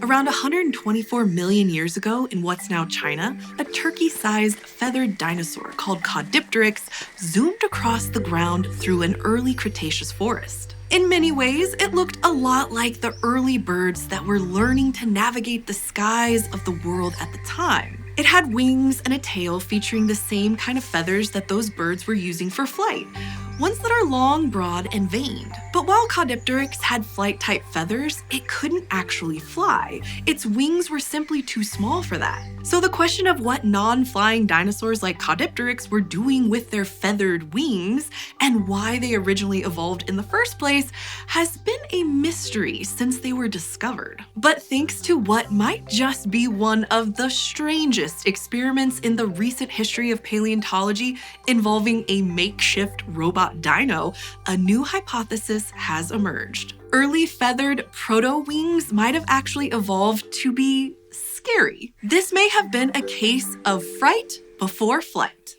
Around 124 million years ago in what's now China, a turkey-sized feathered dinosaur called Caudipteryx zoomed across the ground through an early Cretaceous forest. In many ways, it looked a lot like the early birds that were learning to navigate the skies of the world at the time. It had wings and a tail featuring the same kind of feathers that those birds were using for flight, ones that are long, broad, and veined. But while Caudipteryx had flight-type feathers, it couldn't actually fly. Its wings were simply too small for that. So the question of what non-flying dinosaurs like Caudipteryx were doing with their feathered wings and why they originally evolved in the first place has been a mystery since they were discovered. But thanks to what might just be one of the strangest experiments in the recent history of paleontology involving a makeshift robot-dino, a new hypothesis has emerged. Early feathered proto-wings might have actually evolved to be scary. This may have been a case of fright before flight.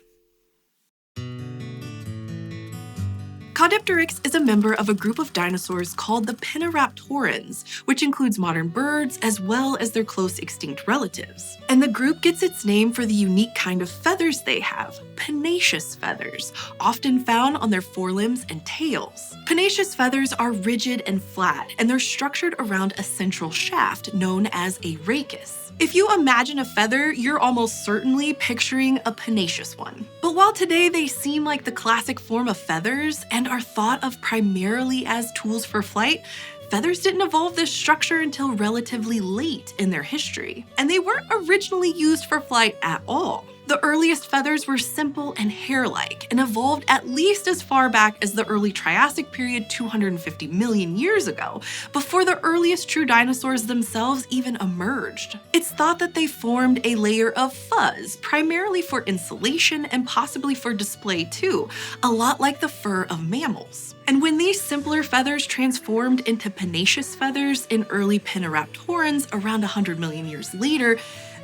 Caudipteryx is a member of a group of dinosaurs called the Pinnaraptorans, which includes modern birds as well as their close extinct relatives. And the group gets its name for the unique kind of feathers they have, pinnaceous feathers, often found on their forelimbs and tails. Pinnaceous feathers are rigid and flat, and they're structured around a central shaft known as a rachis. If you imagine a feather, you're almost certainly picturing a pinnaceous one. But while today they seem like the classic form of feathers and are thought of primarily as tools for flight, feathers didn't evolve this structure until relatively late in their history, and they weren't originally used for flight at all. The earliest feathers were simple and hair-like and evolved at least as far back as the early Triassic period 250 million years ago, before the earliest true dinosaurs themselves even emerged. It's thought that they formed a layer of fuzz, primarily for insulation and possibly for display too, a lot like the fur of mammals. And when these simpler feathers transformed into pinnaceous feathers in early Pinnaraptorans around 100 million years later,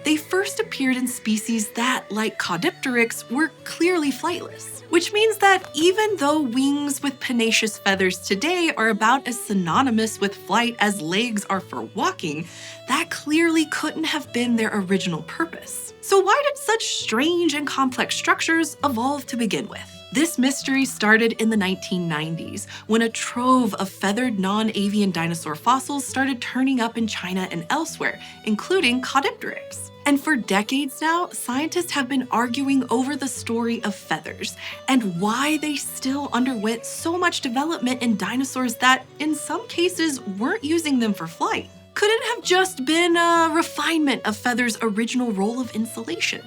they first appeared in species that, like Caudipteryx, were clearly flightless. Which means that even though wings with pinnaceous feathers today are about as synonymous with flight as legs are for walking, that clearly couldn't have been their original purpose. So why did such strange and complex structures evolve to begin with? This mystery started in the 1990s, when a trove of feathered non-avian dinosaur fossils started turning up in China and elsewhere, including Caudipteryx. And for decades now, scientists have been arguing over the story of feathers and why they still underwent so much development in dinosaurs that, in some cases, weren't using them for flight. Could it have just been a refinement of feathers' original role of insulation?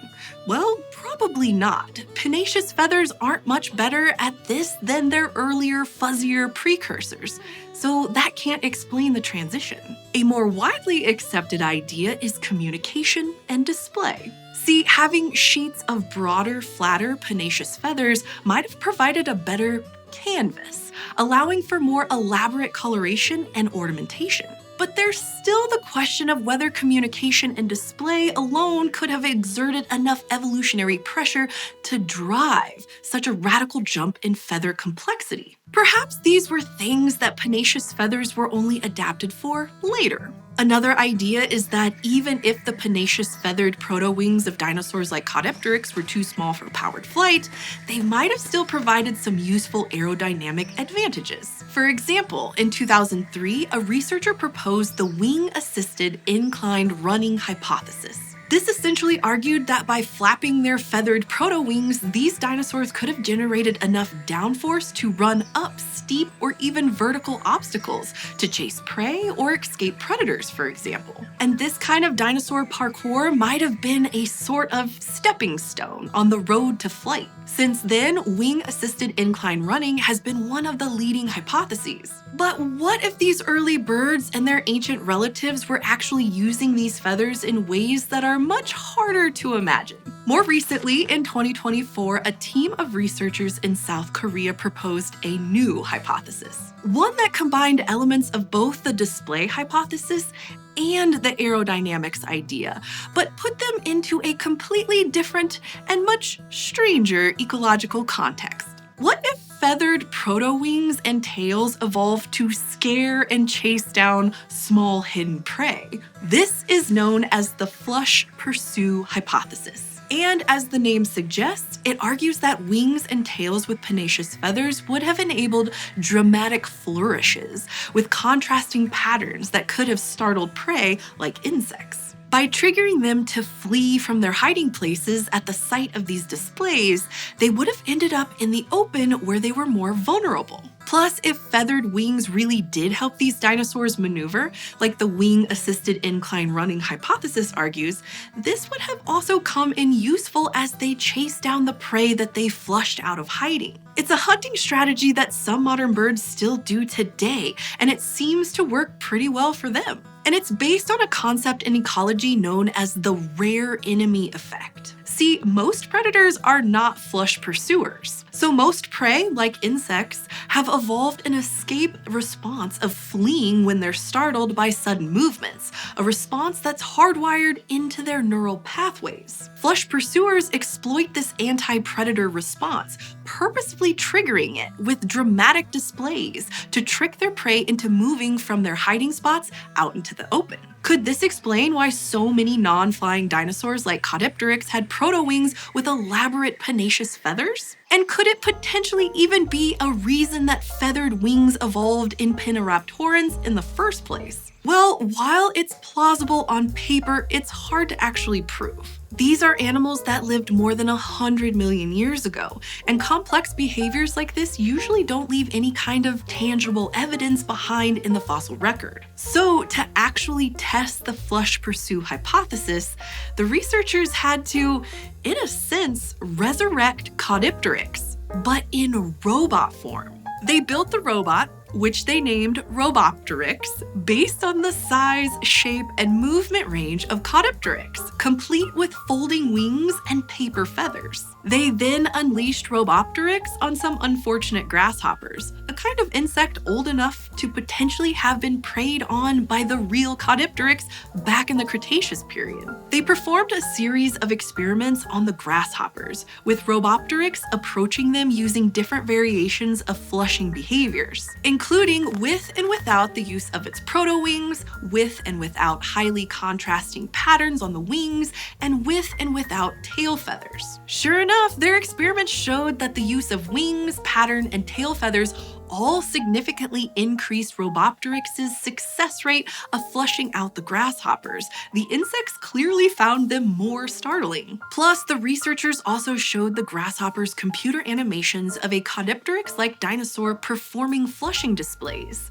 Well, probably not. Pinnaceous feathers aren't much better at this than their earlier, fuzzier precursors, so that can't explain the transition. A more widely accepted idea is communication and display. See, having sheets of broader, flatter, pinnaceous feathers might have provided a better canvas, allowing for more elaborate coloration and ornamentation. But there's still the question of whether communication and display alone could have exerted enough evolutionary pressure to drive such a radical jump in feather complexity. Perhaps these were things that pinnaceous feathers were only adapted for later. Another idea is that even if the pinnaceous feathered proto-wings of dinosaurs like Caudipteryx were too small for powered flight, they might have still provided some useful aerodynamic advantages. For example, in 2003, a researcher proposed the wing-assisted inclined running hypothesis. This essentially argued that by flapping their feathered proto-wings, these dinosaurs could have generated enough downforce to run up steep or even vertical obstacles to chase prey or escape predators, for example. And this kind of dinosaur parkour might have been a sort of stepping stone on the road to flight. Since then, wing-assisted incline running has been one of the leading hypotheses. But what if these early birds and their ancient relatives were actually using these feathers in ways that are much harder to imagine? More recently, in 2024, a team of researchers in South Korea proposed a new hypothesis, one that combined elements of both the display hypothesis and the aerodynamics idea, but put them into a completely different and much stranger ecological context. What if feathered proto-wings and tails evolved to scare and chase down small hidden prey. This is known as the flush-pursue hypothesis. And as the name suggests, it argues that wings and tails with pennaceous feathers would have enabled dramatic flourishes with contrasting patterns that could have startled prey like insects. By triggering them to flee from their hiding places at the sight of these displays, they would have ended up in the open where they were more vulnerable. Plus, if feathered wings really did help these dinosaurs maneuver, like the wing-assisted incline running hypothesis argues, this would have also come in useful as they chased down the prey that they flushed out of hiding. It's a hunting strategy that some modern birds still do today, and it seems to work pretty well for them. And it's based on a concept in ecology known as the rare enemy effect. See, most predators are not flush pursuers. So most prey, like insects, have evolved an escape response of fleeing when they're startled by sudden movements, a response that's hardwired into their neural pathways. Flush pursuers exploit this anti-predator response, purposefully triggering it with dramatic displays to trick their prey into moving from their hiding spots out into the open. Could this explain why so many non-flying dinosaurs like Caudipteryx had proto-wings with elaborate pennaceous feathers? And could it potentially even be a reason that feathered wings evolved in Pinnaraptorans in the first place? Well, while it's plausible on paper, it's hard to actually prove. These are animals that lived more than 100 million years ago, and complex behaviors like this usually don't leave any kind of tangible evidence behind in the fossil record. So, to actually test the flush-pursue hypothesis, the researchers had to, in a sense, resurrect Caudipteryx, but in robot form. They built the robot, which they named Robopteryx, based on the size, shape, and movement range of Caudipteryx, complete with folding wings and paper feathers. They then unleashed Robopteryx on some unfortunate grasshoppers, a kind of insect old enough to potentially have been preyed on by the real Caudipteryx back in the Cretaceous period. They performed a series of experiments on the grasshoppers, with Robopteryx approaching them using different variations of flushing behaviors, including with and without the use of its proto-wings, with and without highly contrasting patterns on the wings, and with and without tail feathers. Sure enough, their experiments showed that the use of wings, pattern, and tail feathers all significantly increased Robopteryx's success rate of flushing out the grasshoppers. The insects clearly found them more startling. Plus, the researchers also showed the grasshoppers computer animations of a Caudipteryx-like dinosaur performing flushing displays,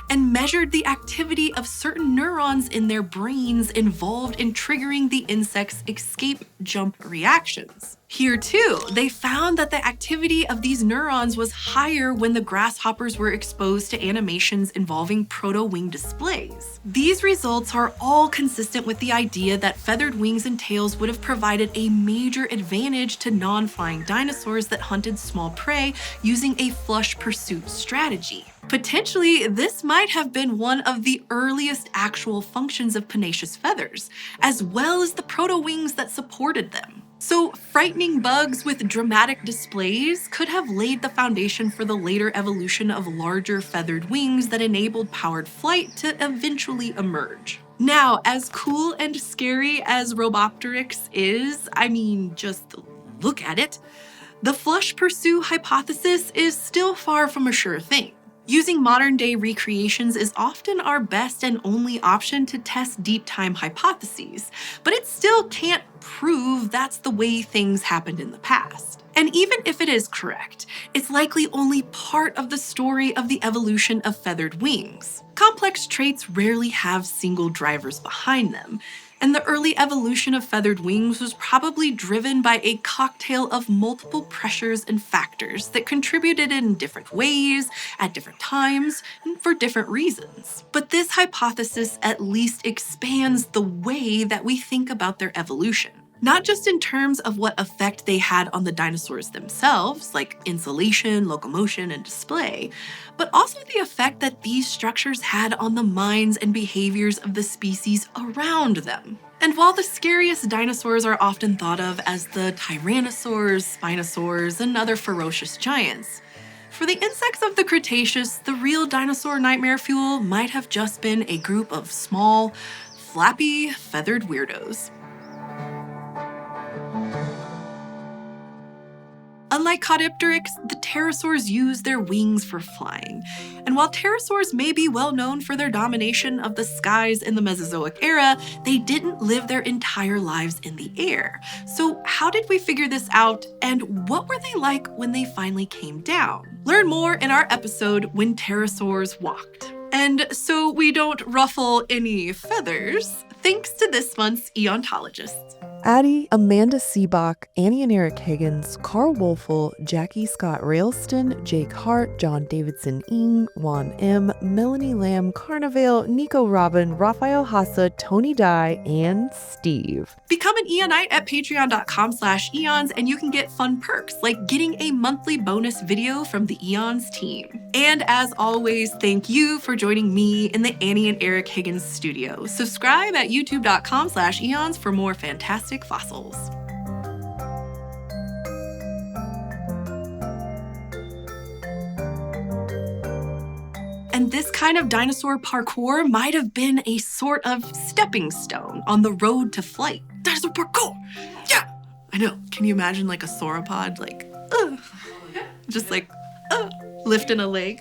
and measured the activity of certain neurons in their brains involved in triggering the insect's escape jump reactions. Here too, they found that the activity of these neurons was higher when the grasshoppers were exposed to animations involving proto-wing displays. These results are all consistent with the idea that feathered wings and tails would have provided a major advantage to non-flying dinosaurs that hunted small prey using a flush pursuit strategy. Potentially, this might have been one of the earliest actual functions of pennaceous feathers, as well as the proto-wings that supported them. So, frightening bugs with dramatic displays could have laid the foundation for the later evolution of larger feathered wings that enabled powered flight to eventually emerge. Now, as cool and scary as Robopteryx is, I mean, just look at it, the flush pursue hypothesis is still far from a sure thing. Using modern-day recreations is often our best and only option to test deep-time hypotheses, but it still can't prove that's the way things happened in the past. And even if it is correct, it's likely only part of the story of the evolution of feathered wings. Complex traits rarely have single drivers behind them, and the early evolution of feathered wings was probably driven by a cocktail of multiple pressures and factors that contributed in different ways, at different times, and for different reasons. But this hypothesis at least expands the way that we think about their evolution. Not just in terms of what effect they had on the dinosaurs themselves, like insulation, locomotion, and display, but also the effect that these structures had on the minds and behaviors of the species around them. And while the scariest dinosaurs are often thought of as the tyrannosaurs, spinosaurs, and other ferocious giants, For the insects of the Cretaceous, the real dinosaur nightmare fuel might have just been a group of small, flappy, feathered weirdos. Unlike Caudipteryx, the pterosaurs use their wings for flying. And while pterosaurs may be well known for their domination of the skies in the Mesozoic era, they didn't live their entire lives in the air. So how did we figure this out, and what were they like when they finally came down? Learn more in our episode When Pterosaurs Walked. And so we don't ruffle any feathers, thanks to this month's Eontologists. Addie, Amanda Seebach, Annie and Eric Higgins, Carl Wolfel, Jackie Scott Railston, Jake Hart, John Davidson Ng, Juan M., Melanie Lamb, Carnivale, Nico Robin, Raphael Hassa, Tony Dye, and Steve. Become an Eonite at patreon.com/eons and you can get fun perks like getting a monthly bonus video from the Eons team. And as always, thank you for joining me in the Annie and Eric Higgins studio. Subscribe at youtube.com/eons for more fantastic fossils. And this kind of dinosaur parkour might have been a sort of stepping stone on the road to flight. Dinosaur parkour! Yeah! I know. Can you imagine like a sauropod, like, just like, lifting a leg?